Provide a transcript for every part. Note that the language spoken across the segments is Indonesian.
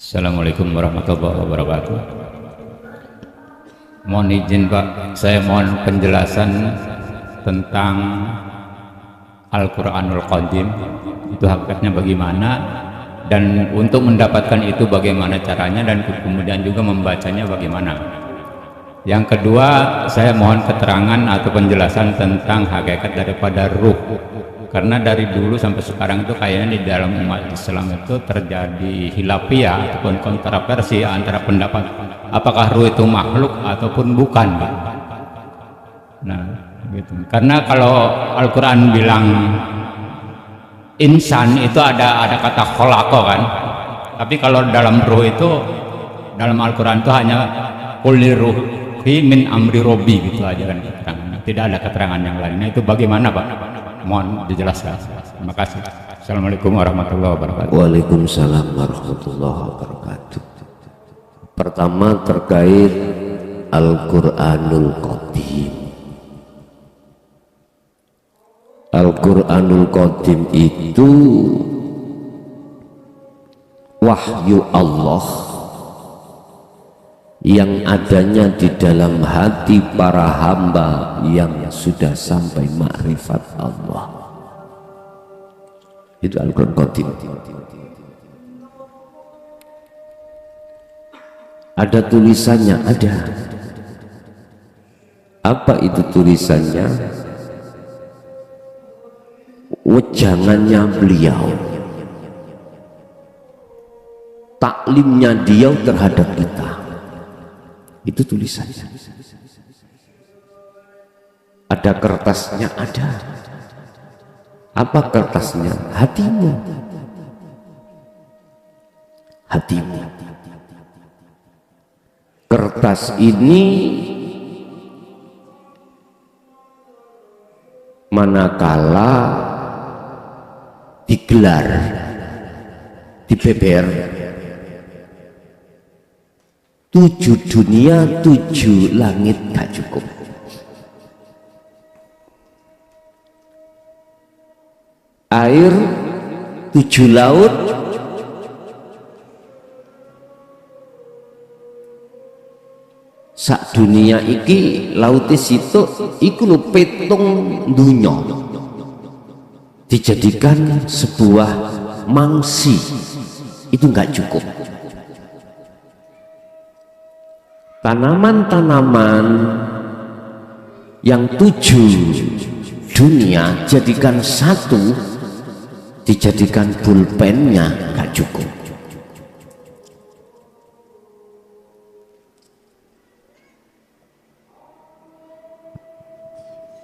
Assalamualaikum warahmatullahi wabarakatuh. Mohon izin Pak, saya mohon penjelasan tentang Al-Quranul Qadim. Itu hakikatnya bagaimana, dan untuk mendapatkan itu bagaimana caranya, dan kemudian juga membacanya bagaimana. Yang kedua, saya mohon keterangan atau penjelasan tentang hakikat daripada ruh. Karena dari dulu sampai sekarang itu kayaknya di dalam umat Islam itu terjadi khilafiyah ataupun kontroversi antara pendapat apakah ruh itu makhluk ataupun bukan. Nah, gitu. Karena kalau Al-Quran bilang insan itu ada kata kholaqa kan, tapi kalau dalam ruh itu dalam Al-Quran itu hanya kulli ruhi min amri robbi gitu aja kan keterangannya, tidak ada keterangan yang lainnya. Itu bagaimana Pak? Mohon dijelaskan. Terima kasih. Assalamualaikum warahmatullahi wabarakatuh. Waalaikumsalam warahmatullahi wabarakatuh. Pertama terkait Al-Quranul Qadim. Al-Quranul Qadim itu wahyu Allah yang adanya di dalam hati para hamba yang sudah sampai makrifat Allah. Itu Al-Quran Qadim. Ada tulisannya, ada. Apa itu tulisannya? Wejangannya beliau, taklimnya dia terhadap kita. Itu tulisannya. Ada kertasnya, ada. Apa kertasnya? Hatimu. Hatimu. Kertas ini manakala digelar, dibeber, 7 dunia 7 langit gak cukup. Air 7 laut, sak dunia iki laute situ iku lho petung dunya dijadikan sebuah mangsi, itu nggak cukup. Tanaman-tanaman yang 7 dunia jadikan satu, dijadikan pulpennya nggak cukup.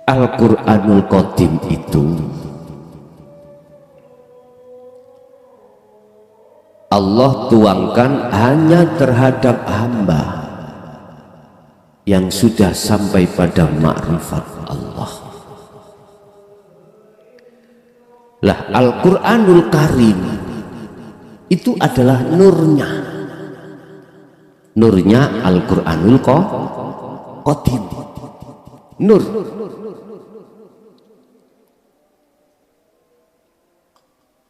Al-Quranul Qadim itu Allah tuangkan hanya terhadap hamba yang sudah sampai pada makrifat Allah. Lah, Al-Quranul Karim itu adalah nurnya, nurnya Al-Quranul Qadim, nur.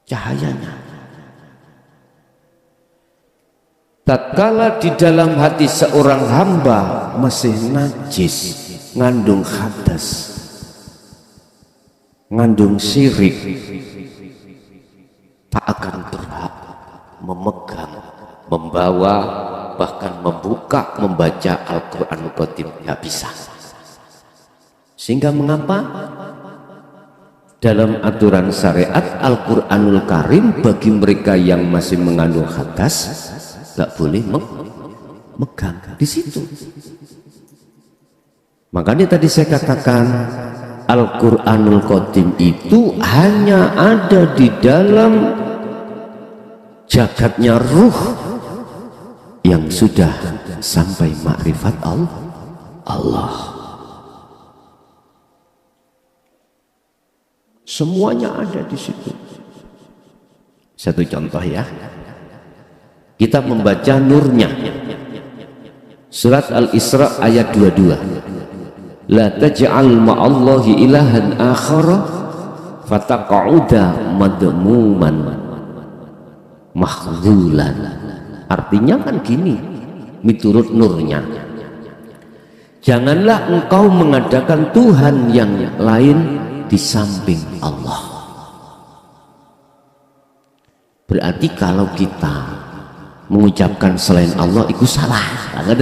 Cahayanya. Tatkala di dalam hati seorang hamba masih najis, ngandung hadas, ngandung syirik, tak akan berhak memegang, membawa, bahkan membuka, membaca Al-Quranul Qadim, nggak bisa. Sehingga mengapa? Dalam aturan syariat Al-Quranul Karim bagi mereka yang masih mengandung hadas gak boleh megang di situ. Makanya tadi saya katakan Al-Quranul Qadim itu hanya ada di dalam jagatnya ruh yang sudah sampai makrifat Allah. Semuanya ada di situ. Satu contoh ya, kita membaca nurnya. Surat Al-Isra ayat 22. La taj'al ma'allahi ilahan akhara fataqa'uda madmuman makhzulan. Artinya kan gini, miturut nurnya. Janganlah engkau mengadakan Tuhan yang lain di samping Allah. Berarti kalau kita mengucapkan selain Allah itu salah. Nah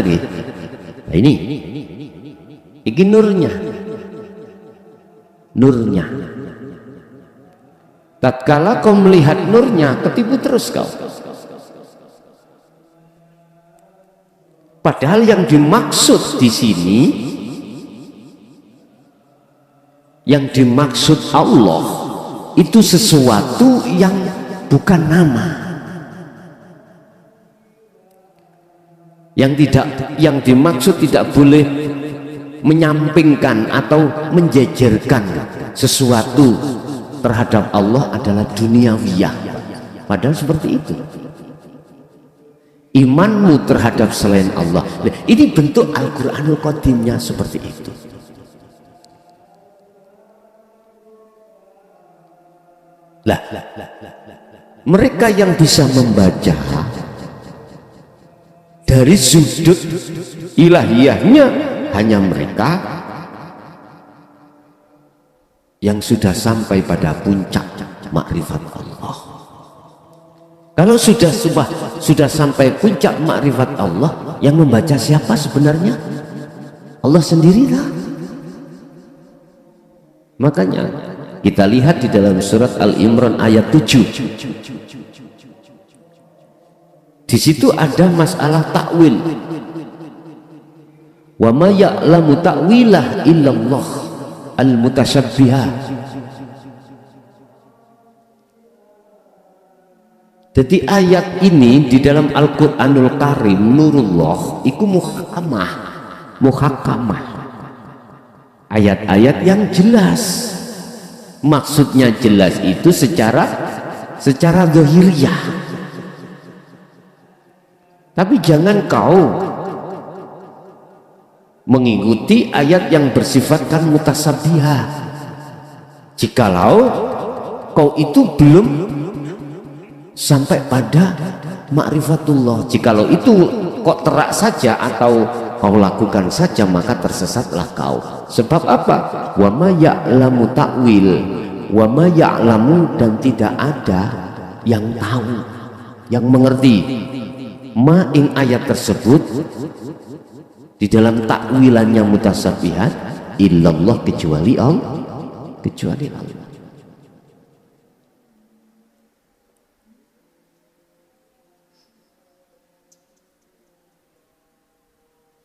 ini nurnya. Nurnya. Tatkala kau melihat nurnya, ketipu terus kau. Padahal yang dimaksud di sini, yang dimaksud Allah itu sesuatu yang bukan nama, yang dimaksud tidak boleh menyampingkan atau menjejerkan sesuatu terhadap Allah adalah duniawiyah. Padahal seperti itu. Imanmu terhadap selain Allah, ini bentuk Al-Quranul Qadimnya seperti itu. Mereka yang bisa membaca dari sudut ilahiyahnya hanya mereka yang sudah sampai pada puncak makrifat Allah. Kalau sudah sampai puncak makrifat Allah, yang membaca siapa sebenarnya? Allah sendirilah. Makanya kita lihat di dalam surat Al-Imran ayat 7. Di situ ada masalah takwil. Wa ma ya'lamu ta'wilah illallah al-mutasyabbihah. Jadi ayat ini di dalam Al-Quranul Karim, nurullah itu muhakamah, ayat-ayat yang jelas, maksudnya jelas itu secara zahiriyah. Tapi jangan kau mengikuti ayat yang bersifatkan mutasabihah jikalau kau itu belum sampai pada ma'rifatullah. Jikalau itu kok terak saja atau kau lakukan saja, maka tersesatlah kau. Sebab apa? Wa ma ya'lamu ta'wil, wa ma ya'lamu, dan tidak ada yang tahu, yang mengerti ma ing ayat tersebut di dalam takwilannya mutasabihat illallah, kecuali Allah.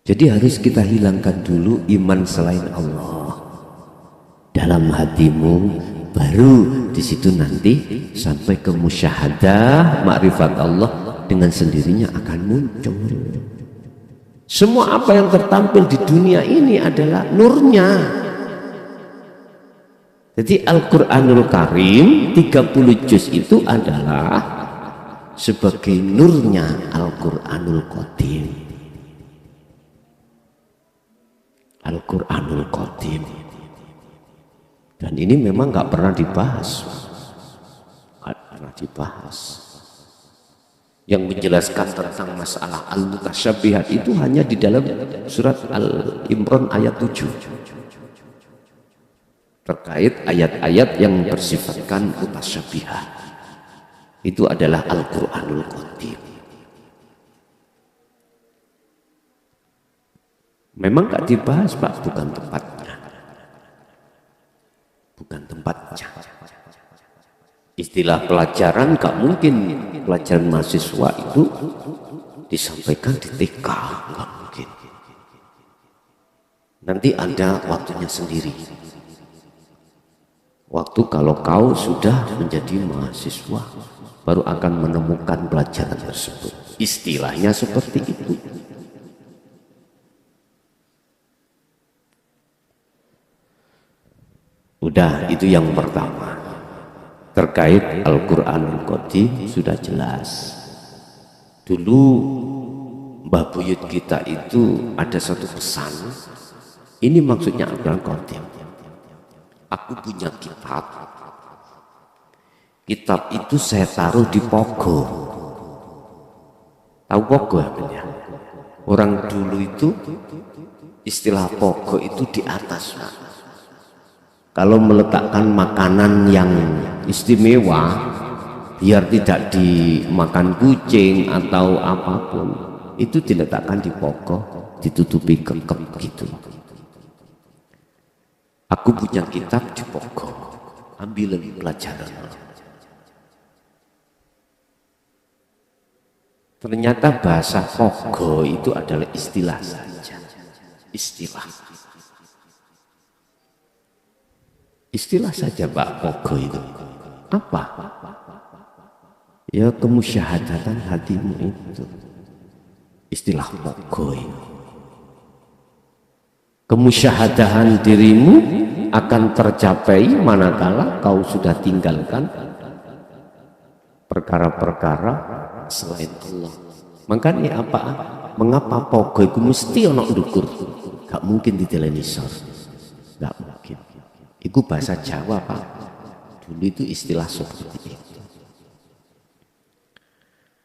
Jadi harus kita hilangkan dulu iman selain Allah dalam hatimu, baru di situ nanti sampai ke musyahadah makrifat Allah dengan sendirinya akan muncul. Semua apa yang tertampil di dunia ini adalah nurnya. Jadi Al-Quranul Karim 30 juz itu adalah sebagai nurnya Al-Quranul Qadim. Al-Quranul Qadim. Dan ini memang nggak pernah dibahas. Yang menjelaskan tentang masalah al-mutasyabihat itu hanya di dalam surat Al-Imran ayat 7. Terkait ayat-ayat yang bersifatkan mutasyabihat. Itu adalah Al-Quranul Qadim. Memang gak dibahas, Pak, bukan tempatnya. Istilah pelajaran gak mungkin pelajaran mahasiswa itu disampaikan di TK, gak mungkin. Nanti ada waktunya sendiri. Waktu kalau kau sudah menjadi mahasiswa, baru akan menemukan pelajaran tersebut. Istilahnya seperti itu. Udah, itu yang pertama. Terkait Al-Quranul Qadim sudah jelas. Dulu Mbah Buyut kita itu ada satu pesan. Ini maksudnya Al-Quranul Qadim. Aku punya kitab. Kitab itu saya taruh di pogo. Tahu pogo ya? Orang dulu itu istilah pogo itu di atas. Kalau meletakkan makanan yang istimewa biar tidak dimakan kucing atau apapun, itu diletakkan di pogo, ditutupi kekep gitu. Aku punya kitab di pogo, ambil pelajaran. Ternyata bahasa pogo itu adalah istilah saja. Istilah saja Pak pogo itu. Apa? Ya kemusyahadatan hatimu itu. Istilah pogo itu. Kemusyahadahan dirimu akan tercapai manakala kau sudah tinggalkan perkara-perkara selain Allah. Makanya apa? Mengapa pogo itu mesti ono ndukur? Gak mungkin diteleni sor. Gak mungkin. Itu bahasa Jawa Pak. Dulu itu istilah seperti itu.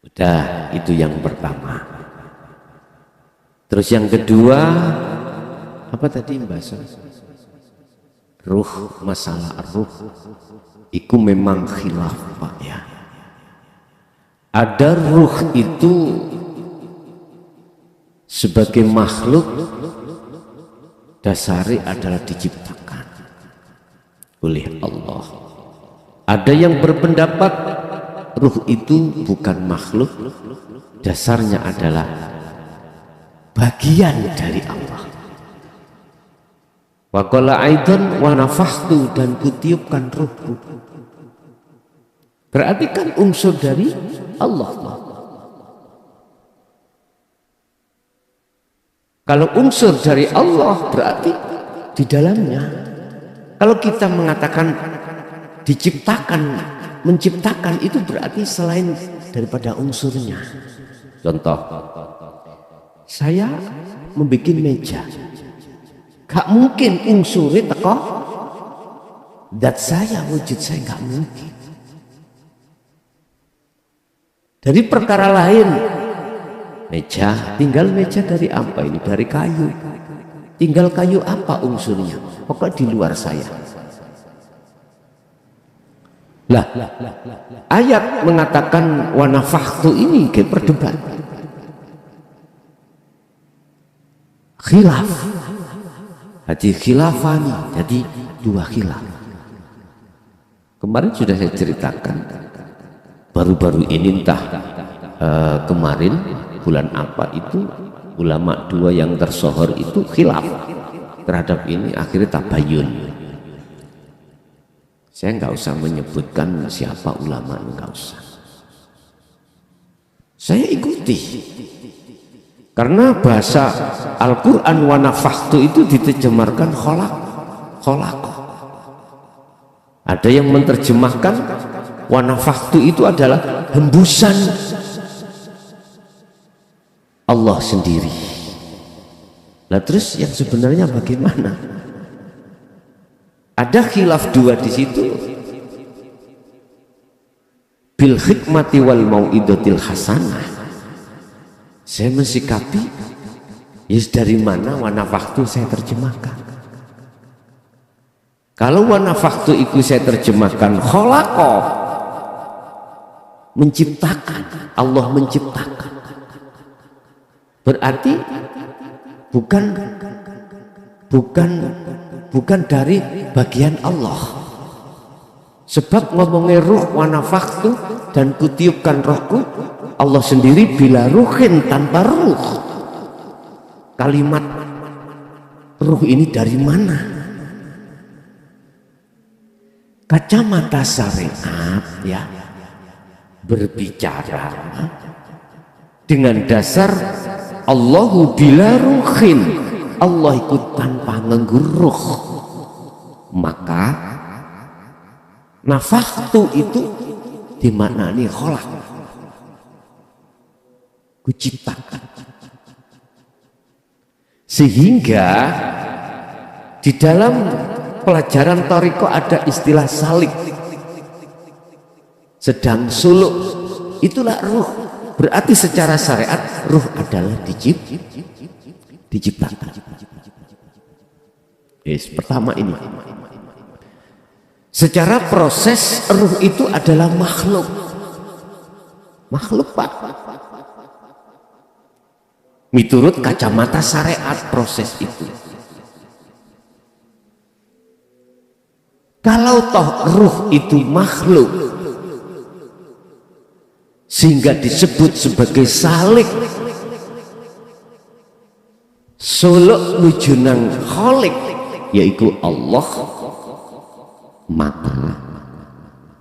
Udah, itu yang pertama. Terus yang kedua, apa tadi bahasa? Ruh, masalah ruh. Itu memang khilaf Pak ya. Ada ruh itu sebagai makhluk dasari adalah diciptakan oleh Allah. Ada yang berpendapat ruh itu bukan makhluk, dasarnya adalah bagian dari Allah. Wa qala aidan wa nafakhtu, dan kutiupkan ruhku. Berarti kan unsur dari Allah. Kalau unsur dari Allah berarti di dalamnya. Kalau kita mengatakan diciptakan, menciptakan, itu berarti selain daripada unsurnya. Contoh, saya membuat meja. Gak mungkin unsurnya teko dat saya, wujud saya gak mungkin. Dari perkara lain, meja, tinggal meja dari apa ini? Dari kayu. Tinggal kayu apa unsurnya? Pokoknya di luar saya. Lah, ayat mengatakan wa nafakhtu ini ke perdebat. Khilaf. Jadi khilafani, jadi dua khilaf. Kemarin sudah saya ceritakan. Baru-baru ini entah kemarin bulan apa itu ulama dua yang tersohor itu khilaf terhadap ini, akhirnya tabayun. Saya nggak usah menyebutkan siapa ulama, nggak usah. Saya ikuti karena bahasa Al-Quran wa nafakhtu itu diterjemahkan kholaq. Ada yang menerjemahkan wa nafakhtu itu adalah hembusan Allah sendiri. Lah terus yang sebenarnya bagaimana? Ada khilaf dua di situ. Bil hikmati wal mau'idatil hasanah. Saya mensikapi, yes, dari mana wa nafakhtu saya terjemahkan. Kalau wa nafakhtu itu saya terjemahkan khalaqa, menciptakan, Allah menciptakan. Berarti bukan dari bagian Allah. Sebab ngomongnya ruh wa nafakhtu dan kutiupkan rohku, Allah sendiri bila ruhin tanpa ruh. Kalimat ruh ini dari mana? Kacamata syariat ya berbicara dengan dasar Allahu bila ruhin, Allah ikut tanpa ngengguruh. Maka nafakhtu itu dimaknani kholaq, kuciptakan. Sehingga di dalam pelajaran Thariqah ada istilah salik, sedang suluk, itulah ruh. Berarti secara syariat ruh adalah diciptakan. Yes, pertama ini. Secara proses ruh itu adalah makhluk. Makhluk, Pak. Miturut kacamata syariat proses itu. Kalau toh ruh itu makhluk, sehingga disebut sebagai salik, suluk nujunang kholik, yaitu Allah, maka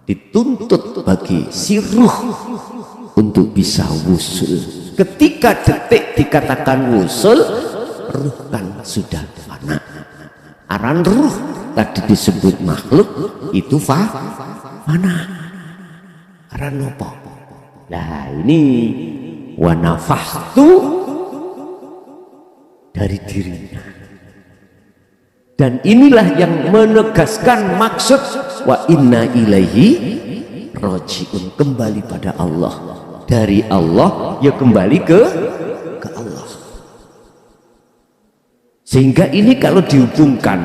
dituntut bagi si ruh untuk bisa wusul. Ketika detik dikatakan wusul, ruh kan sudah fana. Aran ruh tadi disebut makhluk itu fana. Aran apa? Nah ini wa nafahtu dari dirinya. Dan inilah yang menegaskan maksud wa inna ilaihi rajiun, kembali pada Allah. Dari Allah ya kembali ke Allah. Sehingga ini kalau dihubungkan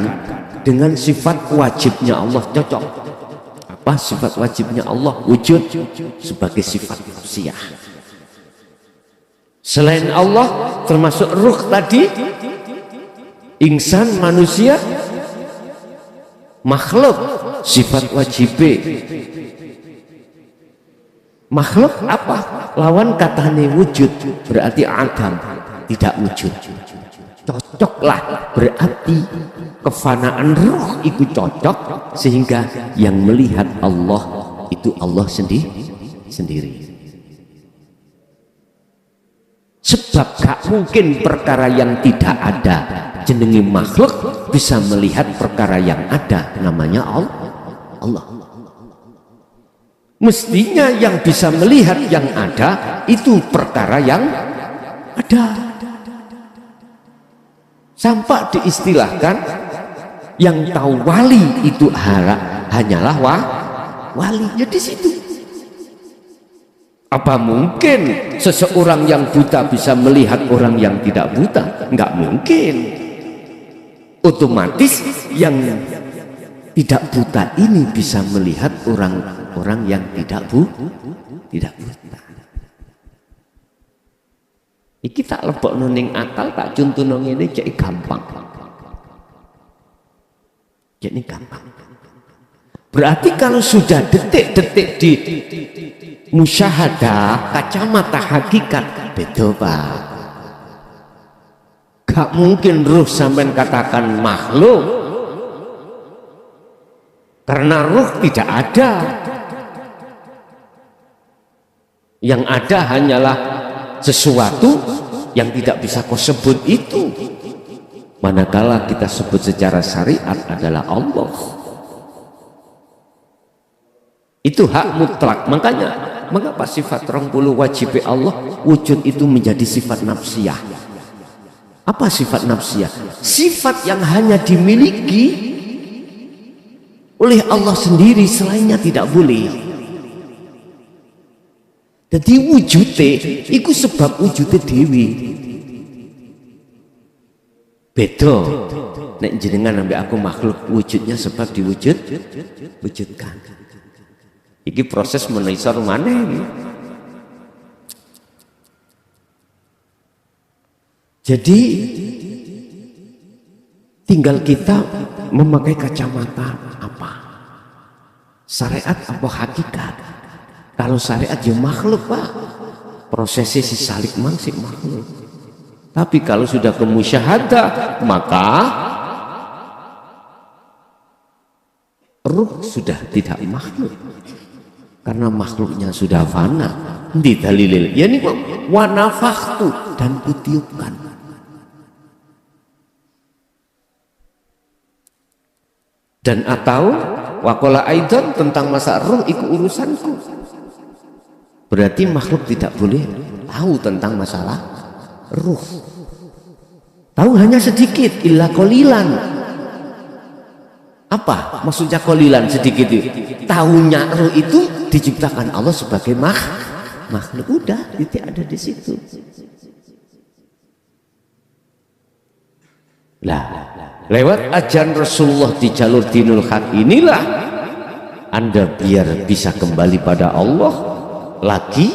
dengan sifat wajibnya Allah cocok. Apa sifat wajibnya Allah? Wujud sebagai sifat nafsiyah. Selain Allah termasuk ruh tadi, insan manusia, makhluk sifat wajib. Makhluk apa? Lawan katanya wujud, berarti adam, tidak wujud. Cocoklah, berarti kefanaan ruh itu cocok, sehingga yang melihat Allah itu Allah sendiri. Sebab gak mungkin perkara yang tidak ada jenenge makhluk bisa melihat perkara yang ada, namanya Allah. Mestinya yang bisa melihat yang ada itu perkara yang ada. Sampai diistilahkan yang tahu wali itu hanyalah wali. Ya di situ. Apa mungkin seseorang yang buta bisa melihat orang yang tidak buta? Enggak mungkin. Otomatis yang tidak buta ini bisa melihat orang yang tidak buta. Iki tak lebok ning akal, tak contohno ngene cek gampang. Jadi gampang. Berarti kalau sudah detik-detik di musyahadah kacamata hakikat, beda Pak. Gak mungkin ruh sampean katakan makhluk, karena ruh tidak ada. Yang ada hanyalah sesuatu yang tidak bisa kau sebut itu. Manakala kita sebut secara syariat adalah Allah. Itu hak mutlak. Makanya mengapa sifat 20 wajib Allah wujud itu menjadi sifat nafsiyah? Apa sifat nafsiyah? Sifat yang hanya dimiliki oleh Allah sendiri, selainnya tidak boleh. Jadi wujudnya itu sebab wujudnya dewi. Beda nek jenengan ambek aku makhluk, wujudnya sebab wujudkan. Iki proses menisor maneh. Jadi tinggal kita memakai kacamata apa? Syariat apa hakikat? Kalau syariat ya makhluk Pak, prosesnya si salik mangsik makhluk. Tapi kalau sudah ke musyahadah, maka ruh sudah tidak makhluk, karena makhluknya sudah fana. Di dalil ya ini wa nafakhtu, dan kutiupkan. Dan atau waqala aidan tentang masa ruh itu urusanku. Berarti makhluk tidak boleh tahu tentang masalah ruh. Tahu hanya sedikit, illa qolilan. Apa maksudnya qolilan, sedikit itu? Tahunya ruh itu diciptakan Allah sebagai makhluk, udah titik ada di situ. Lah, lewat ajaran Rasulullah di jalur dinul haq inilah Anda biar bisa kembali pada Allah lagi,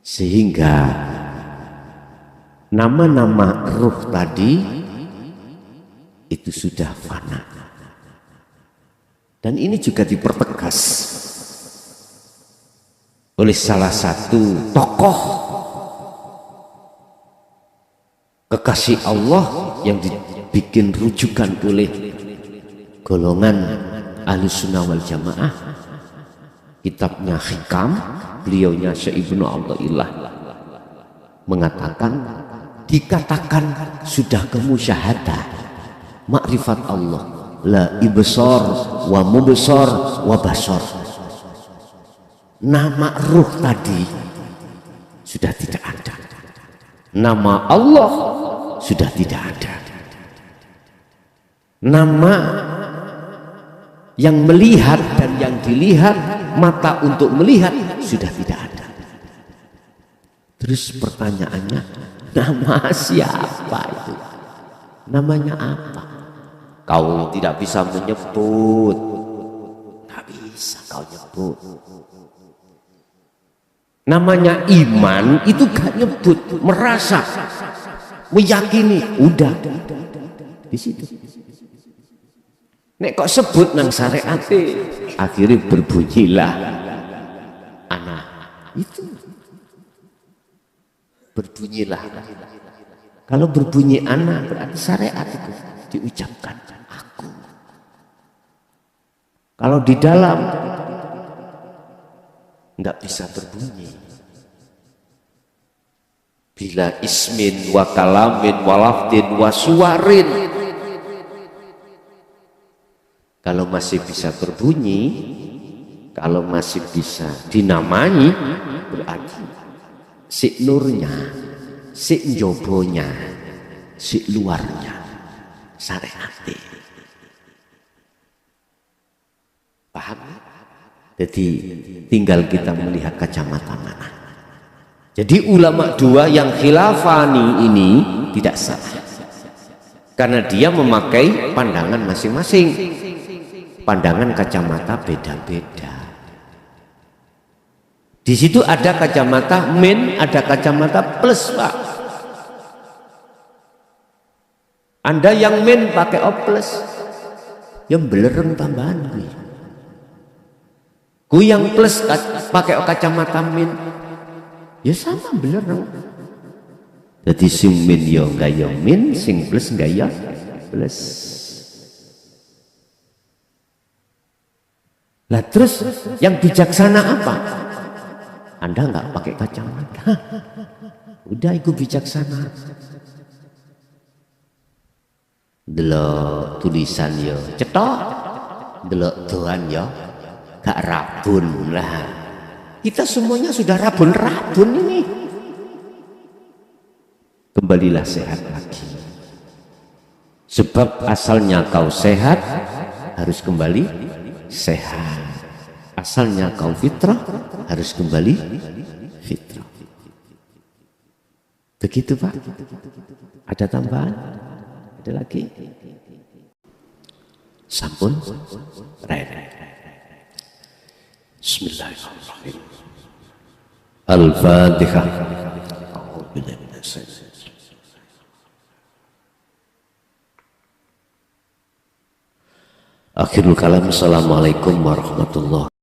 sehingga nama-nama ruh tadi itu sudah fana. Dan ini juga dipertegas oleh salah satu tokoh kekasih Allah yang dibikin rujukan oleh golongan Ahlussunnah wal Jamaah, kitabnya Hikam, beliaunya Syekh Ibnu Athaillah mengatakan, dikatakan sudah kemusyahadah makrifat Allah, la ibsar wa mubsar wa basar. Nama ruh tadi sudah tidak ada, nama Allah sudah tidak ada, nama yang melihat dan yang dilihat, mata untuk melihat sudah tidak ada. Terus pertanyaannya, nama siapa itu? Namanya apa? Kau tidak bisa menyebut, nggak bisa kau nyebut. Namanya iman itu gak nyebut, merasa, meyakini, udah di situ. Nek kok sebut nang syariat, akhirnya berbunyilah anak itu, berbunyilah. Kalau berbunyi anak berarti syariat itu diucapkan aku. Kalau di dalam nggak bisa berbunyi. Bila ismin wa kalamin wa lafdin wa suwarin, kalau masih bisa berbunyi, kalau masih bisa dinamai, berarti si nurnya, si njobonya, si luarnya syariat. Paham? Jadi tinggal kita melihat kacamata mana. Jadi ulama dua yang khilafani ini tidak salah, karena dia memakai pandangan masing-masing. Pandangan kacamata beda-beda. Di situ ada kacamata min, ada kacamata plus, Pak. Anda yang min pakai oples, yang belereng tambahan gue. Ku yang plus pakai kacamata min, ya sama belereng. Jadi sing min yo enggak yo min, sing plus enggak yo plus. Lah terus yang bijaksana apa? Anda enggak pakai kacamata, udah itu bijaksana. Delok tulisan yo cetok, delok doan yo gak rabun lah. Kita semuanya sudah rabun-rabun ini. Kembalilah sehat lagi. Sebab asalnya kau sehat, harus kembali sehat. Asalnya kau fitrah, harus kembali fitrah. Begitu Pak. Ada tambahan? Ada lagi? Sampun? Bismillahirrahmanirrahim. Al-Fatihah. Akhirul kalam. Assalamualaikum warahmatullahi wabarakatuh.